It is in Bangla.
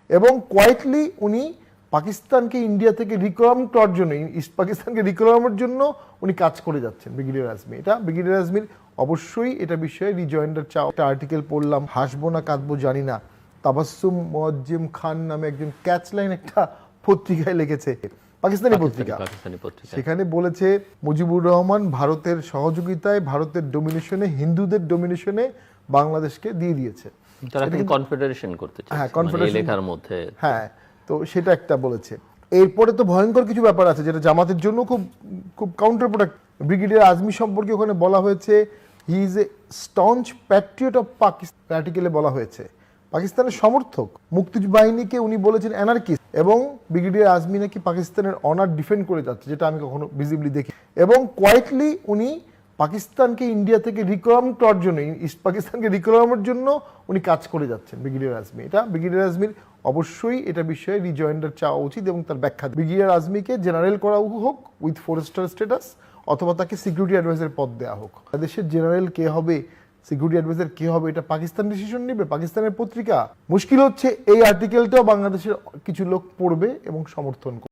এবং কোয়াইটলি উনি পাকিস্তানকে ইন্ডিয়া থেকে রিকভার করার জন্য, ইস্ট পাকিস্তানকে রিকভারের জন্য উনি কাজ করে যাচ্ছেন ব্রিগেডিয়ার আজমি। এটা ব্রিগেডিয়ার আজমির অবশ্যই এটা বিষয়ে রিজয়েন্ডার চাও। একটা আর্টিকেল পড়লাম, হাসবো না কাঁদবো জানি না, তাবাসসুম মুআজ্জেম খান নামে একজন ক্যাচলাইন একটা পত্রিকায় লিখেছে, পাকিস্তানি পত্রিকা। সেখানে বলেছে মুজিবুর রহমান ভারতের সহযোগিতায়, ভারতের ডোমিনেশনে, হিন্দুদের ডোমিনেশনে বাংলাদেশকে দিয়ে দিয়েছে। কনফেডারেশন করতে চায়, হ্যাঁ, কনফেডারেশন লেখার মধ্যে, হ্যাঁ। তো সেটা একটা বলেছে। এরপরে তো ভয়ঙ্কর কিছু ব্যাপার আছে যেটা জামাতের জন্য খুব খুব কাউন্টার প্রোডাক্ট। ব্রিগেডিয়ার আজমি সম্পর্কে ওখানে বলা হয়েছে he is a staunch patriot of Pakistan. আর্টিকেলে বলা হয়েছে পাকিস্তানের সমর্থক, মুক্তিবাহিনীকে উনি বলেছেন অ্যানার্কিস্ট, এবং ব্রিগেডিয়ার আজমি নাকি পাকিস্তানের অনার ডিফেন্ড করে যাচ্ছে, যেটা আমি কখনো ভিজিবলি দেখি। এবং কোয়াইটলি উনি পাকিস্তানকে ইন্ডিয়া থেকে রিকভার করার জন্য, ইস্ট পাকিস্তানকে রিকভারের জন্য উনি কাজ করে যাচ্ছেন ব্রিগেডিয়ার আজমি। এটা ব্রিগেডিয়ার আজমির অবশ্যই এটা বিষয়ে রিজয়েন্ডার চাওয়া উচিত এবং তার ব্যাখ্যা। ব্রিগেডিয়ার আজমিকে জেনারেল করা হোক উইথ 4 স্টার স্ট্যাটাস, অথবা তাকে সিকিউরিটি অ্যাডভাইজার পদ দেওয়া হোক। দেশের জেনারেল কে হবে, সিকিউরিটি অ্যাডভাইজার কে হবে, এটা পাকিস্তান ডিসিশন নেবে, পাকিস্তানের পত্রিকা। মুশকিল হচ্ছে এই আর্টিকেলটাও বাংলাদেশের কিছু লোক পড়বে এবং সমর্থন করবে।